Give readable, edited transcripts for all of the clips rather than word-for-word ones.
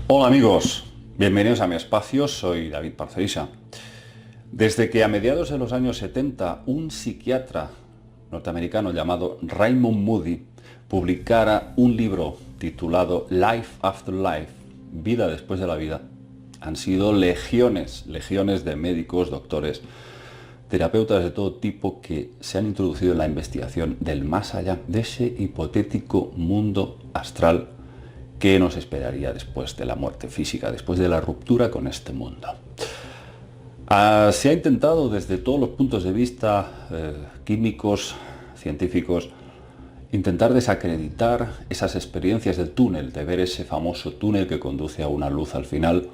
Hola amigos, bienvenidos a mi espacio, soy David Parcerisa. Desde que a mediados de los años 70 un psiquiatra norteamericano llamado Raymond Moody publicara un libro titulado Life After Life, Vida después de la vida, han sido legiones de médicos, doctores, terapeutas de todo tipo que se han introducido en la investigación del más allá, de ese hipotético mundo astral que nos esperaría después de la muerte física, después de la ruptura con este mundo. Se ha intentado desde todos los puntos de vista químicos, científicos, intentar desacreditar esas experiencias del túnel, de ver ese famoso túnel que conduce a una luz al final,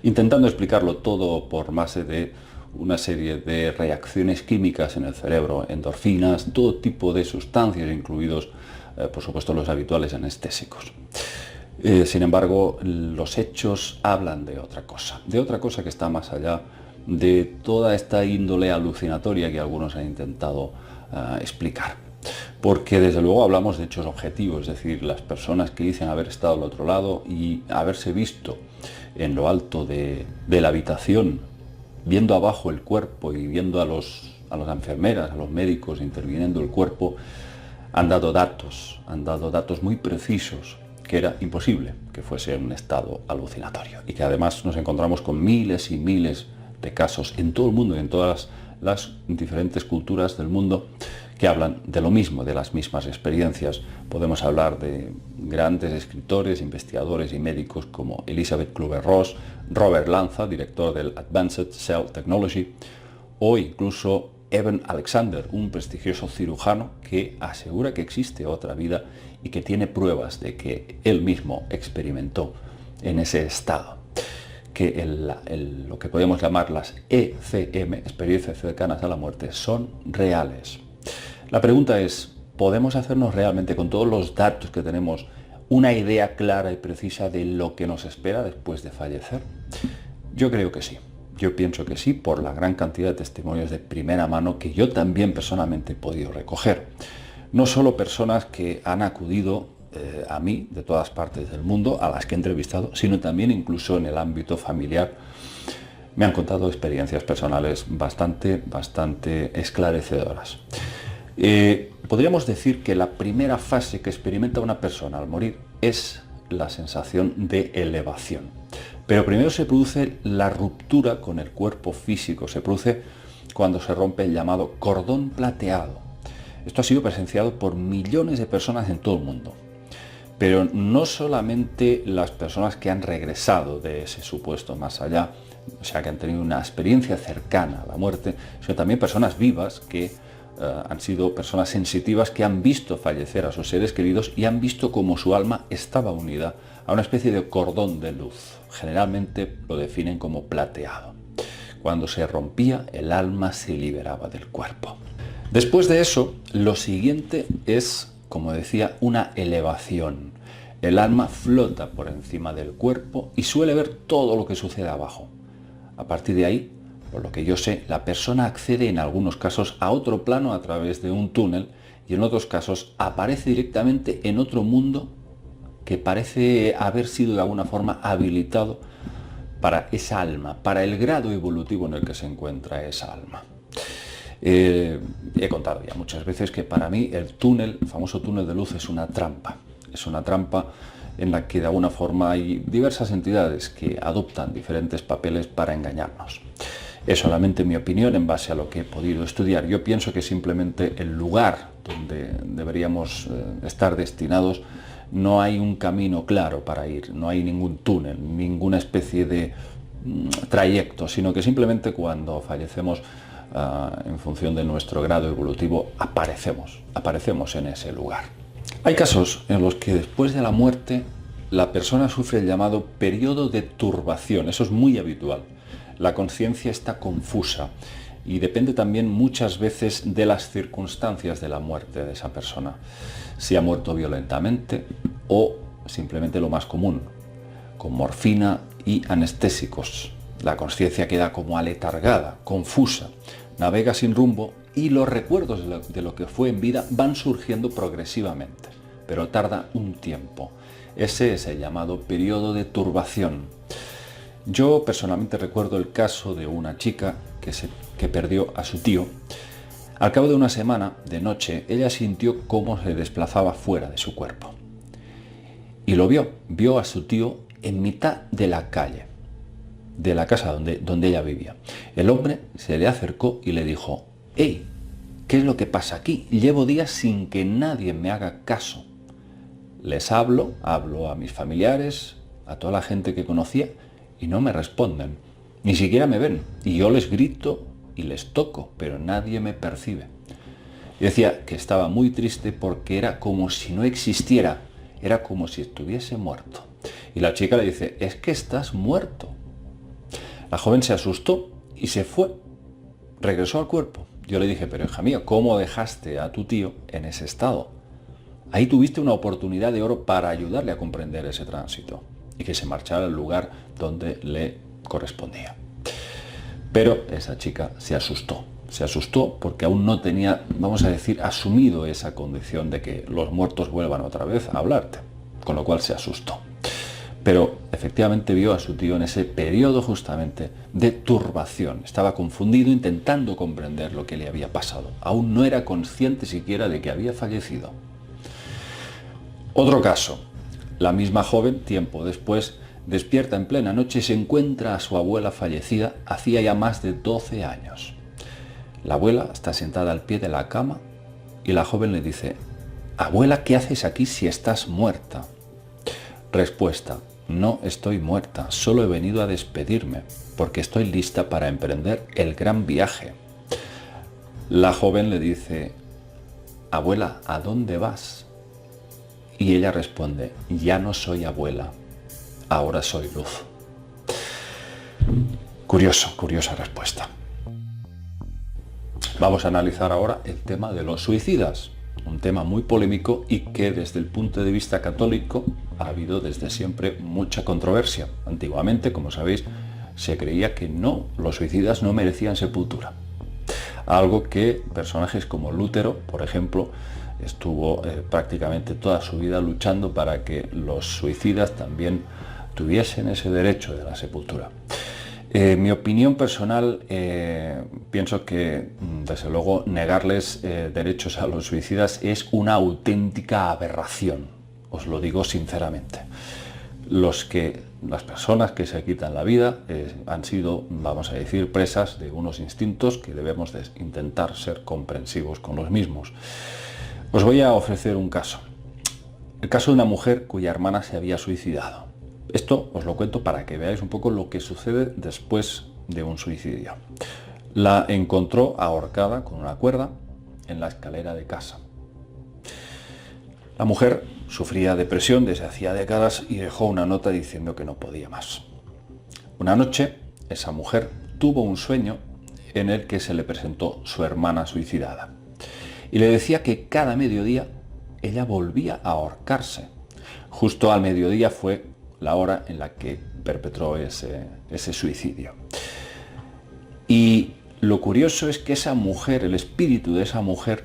intentando explicarlo todo por base de una serie de reacciones químicas en el cerebro, endorfinas, todo tipo de sustancias, incluidos, por supuesto, los habituales anestésicos. Sin embargo, los hechos hablan de otra cosa que está más allá de toda esta índole alucinatoria que algunos han intentado explicar. Porque desde luego hablamos de hechos objetivos, es decir, las personas que dicen haber estado al otro lado y haberse visto en lo alto de la habitación, viendo abajo el cuerpo y viendo a las enfermeras, a los médicos interviniendo el cuerpo, han dado datos muy precisos que era imposible que fuese un estado alucinatorio y que además nos encontramos con miles y miles de casos en todo el mundo y en todas las diferentes culturas del mundo que hablan de lo mismo, de las mismas experiencias. Podemos hablar de grandes escritores, investigadores y médicos como Elizabeth Kübler-Ross, Robert Lanza, director del Advanced Cell Technology, o incluso Eben Alexander, un prestigioso cirujano que asegura que existe otra vida y que tiene pruebas de que él mismo experimentó en ese estado, que lo que podemos llamar las ECM, experiencias cercanas a la muerte, son reales. La pregunta es, ¿podemos hacernos realmente, con todos los datos que tenemos, una idea clara y precisa de lo que nos espera después de fallecer? Yo creo que sí. Yo pienso que sí, por la gran cantidad de testimonios de primera mano que yo también personalmente he podido recoger. No solo personas que han acudido a mí de todas partes del mundo, a las que he entrevistado, sino también incluso en el ámbito familiar. Me han contado experiencias personales bastante esclarecedoras. Podríamos decir que la primera fase que experimenta una persona al morir es la sensación de elevación. Pero primero se produce la ruptura con el cuerpo físico, se produce cuando se rompe el llamado cordón plateado. Esto ha sido presenciado por millones de personas en todo el mundo. Pero no solamente las personas que han regresado de ese supuesto más allá, o sea, que han tenido una experiencia cercana a la muerte, sino también personas vivas que han sido personas sensitivas que han visto fallecer a sus seres queridos y han visto cómo su alma estaba unida a una especie de cordón de luz. Generalmente lo definen como plateado. Cuando se rompía, el alma se liberaba del cuerpo. Después de eso, lo siguiente es, como decía, una elevación. El alma flota por encima del cuerpo y suele ver todo lo que sucede abajo. A partir de ahí, por lo que yo sé, la persona accede en algunos casos a otro plano a través de un túnel y en otros casos aparece directamente en otro mundo que parece haber sido de alguna forma habilitado para esa alma, para el grado evolutivo en el que se encuentra esa alma. He contado ya muchas veces que para mí el famoso túnel de luz, es una trampa. Es una trampa en la que de alguna forma hay diversas entidades que adoptan diferentes papeles para engañarnos. Es solamente mi opinión en base a lo que he podido estudiar. Yo pienso que simplemente el lugar donde deberíamos estar destinados, no hay un camino claro para ir, no hay ningún túnel, ninguna especie de trayecto, sino que simplemente cuando fallecemos, en función de nuestro grado evolutivo, aparecemos en ese lugar. Hay casos en los que después de la muerte la persona sufre el llamado periodo de turbación. Eso es muy habitual. La conciencia está confusa y depende también muchas veces de las circunstancias de la muerte de esa persona. Si ha muerto violentamente o simplemente lo más común, con morfina y anestésicos. La conciencia queda como aletargada, confusa, navega sin rumbo y los recuerdos de lo que fue en vida van surgiendo progresivamente, pero tarda un tiempo. Ese es el llamado periodo de turbación. Yo personalmente recuerdo el caso de una chica que perdió a su tío. Al cabo de una semana, de noche, ella sintió cómo se desplazaba fuera de su cuerpo. Y lo vio a su tío en mitad de la calle, de la casa donde ella vivía. El hombre se le acercó y le dijo: «Hey, ¿qué es lo que pasa aquí? Llevo días sin que nadie me haga caso. Les hablo a mis familiares, a toda la gente que conocía, y no me responden. Ni siquiera me ven. Y yo les grito y les toco, pero nadie me percibe». Y decía que estaba muy triste porque era como si no existiera, era como si estuviese muerto. Y la chica le dice: «Es que estás muerto». La joven se asustó y se fue. Regresó al cuerpo. Yo le dije: «Pero hija mía, ¿cómo dejaste a tu tío en ese estado? Ahí tuviste una oportunidad de oro para ayudarle a comprender ese tránsito y que se marchara al lugar donde le correspondía». Pero esa chica se asustó porque aún no tenía, vamos a decir, asumido esa condición de que los muertos vuelvan otra vez a hablarte, con lo cual se asustó. Pero efectivamente vio a su tío en ese periodo justamente de turbación. Estaba confundido, intentando comprender lo que le había pasado. Aún no era consciente siquiera de que había fallecido. Otro caso. La misma joven, tiempo después, despierta en plena noche y se encuentra a su abuela fallecida hacía ya más de 12 años. La abuela está sentada al pie de la cama y la joven le dice: «Abuela, ¿qué haces aquí si estás muerta?». Respuesta: «No estoy muerta, solo he venido a despedirme, porque estoy lista para emprender el gran viaje». La joven le dice: «Abuela, ¿a dónde vas?». Y ella responde: «Ya no soy abuela, ahora soy luz». Curiosa respuesta. Vamos a analizar ahora el tema de los suicidas, un tema muy polémico y que desde el punto de vista católico ha habido desde siempre mucha controversia. Antiguamente, como sabéis, se creía que los suicidas no merecían sepultura. Algo que personajes como Lutero, por ejemplo, estuvo prácticamente toda su vida luchando para que los suicidas también tuviesen ese derecho de la sepultura. Mi opinión personal, pienso que, desde luego, negarles derechos a los suicidas es una auténtica aberración. Os lo digo sinceramente. Las personas que se quitan la vida han sido, vamos a decir, presas de unos instintos que debemos de intentar ser comprensivos con los mismos. Os voy a ofrecer un caso. El caso de una mujer cuya hermana se había suicidado. Esto os lo cuento para que veáis un poco lo que sucede después de un suicidio. La encontró ahorcada con una cuerda en la escalera de casa. La mujer sufría depresión desde hacía décadas y dejó una nota diciendo que no podía más. Una noche, esa mujer tuvo un sueño en el que se le presentó su hermana suicidada. Y le decía que cada mediodía ella volvía a ahorcarse. Justo al mediodía fue la hora en la que perpetró ese suicidio. Y lo curioso es que esa mujer, el espíritu de esa mujer,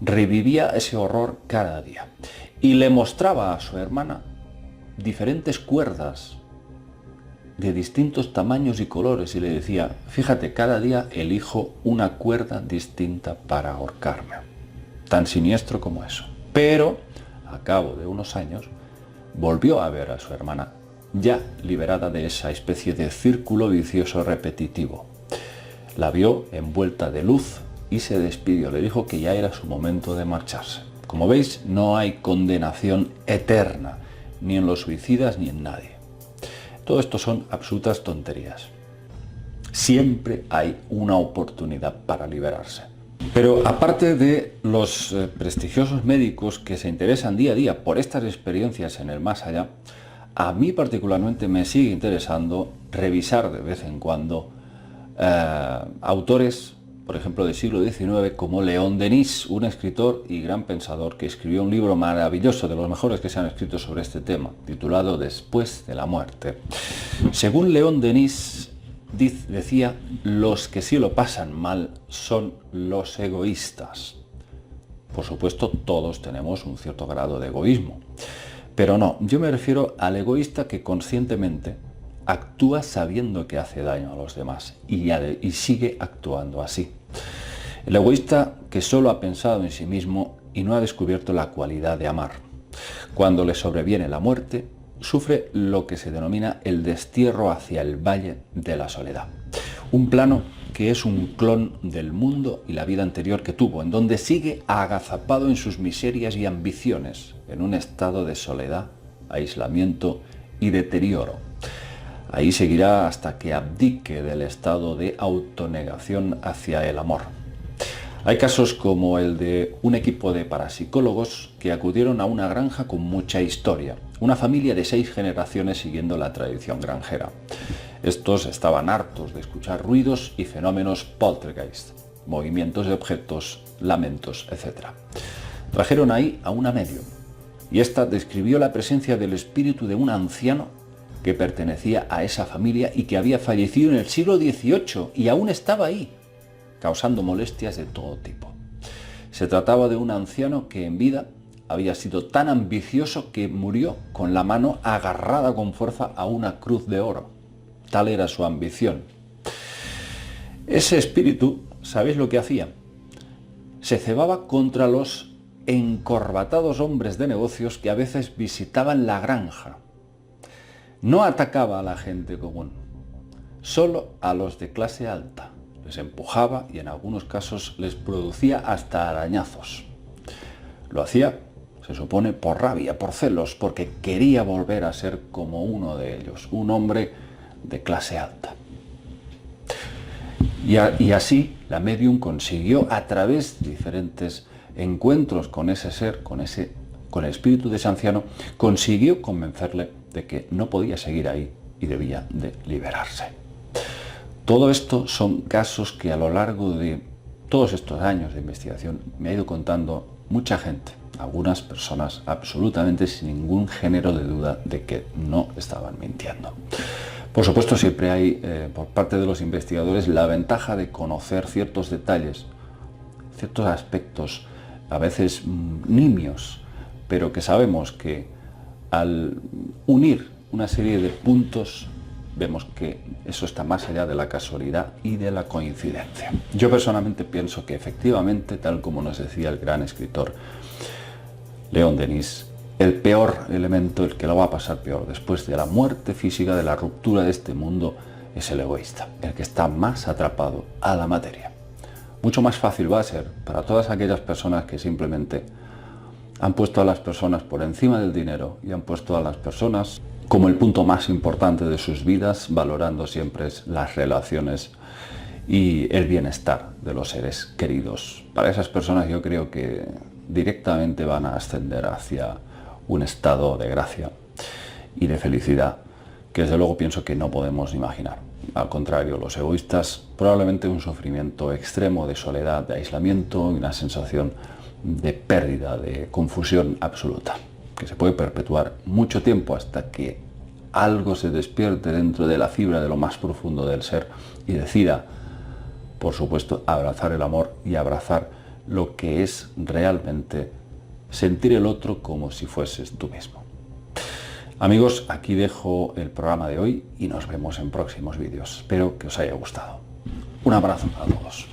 revivía ese horror cada día y le mostraba a su hermana diferentes cuerdas de distintos tamaños y colores y le decía: «Fíjate, cada día elijo una cuerda distinta para ahorcarme». Tan siniestro como eso. Pero, a cabo de unos años, volvió a ver a su hermana ya liberada de esa especie de círculo vicioso repetitivo. La vio envuelta de luz y se despidió. Le dijo que ya era su momento de marcharse. Como veis, no hay condenación eterna, ni en los suicidas ni en nadie. Todo esto son absolutas tonterías. Siempre hay una oportunidad para liberarse. Pero aparte de los prestigiosos médicos que se interesan día a día por estas experiencias en el más allá, a mí particularmente me sigue interesando revisar de vez en cuando autores, por ejemplo, del siglo XIX, como León Denis, un escritor y gran pensador que escribió un libro maravilloso, de los mejores que se han escrito sobre este tema, titulado Después de la muerte. Según León Denis, decía: los que sí lo pasan mal son los egoístas. Por supuesto, todos tenemos un cierto grado de egoísmo, Pero no, yo me refiero al egoísta que conscientemente actúa sabiendo que hace daño a los demás y sigue actuando así. El egoísta que solo ha pensado en sí mismo y no ha descubierto la cualidad de amar. Cuando le sobreviene la muerte, sufre lo que se denomina el destierro hacia el valle de la soledad. Un plano que es un clon del mundo y la vida anterior que tuvo, en donde sigue agazapado en sus miserias y ambiciones, en un estado de soledad, aislamiento y deterioro. Ahí seguirá hasta que abdique del estado de autonegación hacia el amor. Hay casos como el de un equipo de parapsicólogos que acudieron a una granja con mucha historia, una familia de 6 generaciones siguiendo la tradición granjera. Estos estaban hartos de escuchar ruidos y fenómenos poltergeist, movimientos de objetos, lamentos, etc. Trajeron ahí a una medium y esta describió la presencia del espíritu de un anciano que pertenecía a esa familia y que había fallecido en el siglo XVIII y aún estaba ahí, causando molestias de todo tipo. Se trataba de un anciano que en vida había sido tan ambicioso que murió con la mano agarrada con fuerza a una cruz de oro. Tal era su ambición. Ese espíritu, ¿sabéis lo que hacía? Se cebaba contra los encorbatados hombres de negocios que a veces visitaban la granja. No atacaba a la gente común, solo a los de clase alta. Les empujaba y en algunos casos les producía hasta arañazos. Lo hacía, se supone, por rabia, por celos, porque quería volver a ser como uno de ellos, un hombre de clase alta. Y así la medium consiguió, a través de diferentes encuentros con ese ser, con el espíritu de ese anciano, consiguió convencerle de que no podía seguir ahí y debía de liberarse. Todo esto son casos que a lo largo de todos estos años de investigación me ha ido contando mucha gente, algunas personas absolutamente sin ningún género de duda de que no estaban mintiendo. Por supuesto, siempre hay por parte de los investigadores la ventaja de conocer ciertos detalles, ciertos aspectos, a veces nimios, pero que sabemos que al unir una serie de puntos vemos que eso está más allá de la casualidad y de la coincidencia. Yo personalmente pienso que efectivamente, tal como nos decía el gran escritor León Denis, el peor elemento, el que lo va a pasar peor después de la muerte física, de la ruptura de este mundo, es el egoísta, el que está más atrapado a la materia. Mucho más fácil va a ser para todas aquellas personas que simplemente han puesto a las personas por encima del dinero y han puesto a las personas como el punto más importante de sus vidas, valorando siempre las relaciones y el bienestar de los seres queridos. Para esas personas yo creo que directamente van a ascender hacia un estado de gracia y de felicidad que desde luego pienso que no podemos imaginar. Al contrario, los egoístas probablemente un sufrimiento extremo de soledad, de aislamiento y una sensación de pérdida, de confusión absoluta, que se puede perpetuar mucho tiempo hasta que algo se despierte dentro de la fibra de lo más profundo del ser y decida, por supuesto, abrazar el amor y abrazar lo que es realmente sentir el otro como si fueses tú mismo. Amigos, aquí dejo el programa de hoy y nos vemos en próximos vídeos. Espero que os haya gustado. Un abrazo para todos.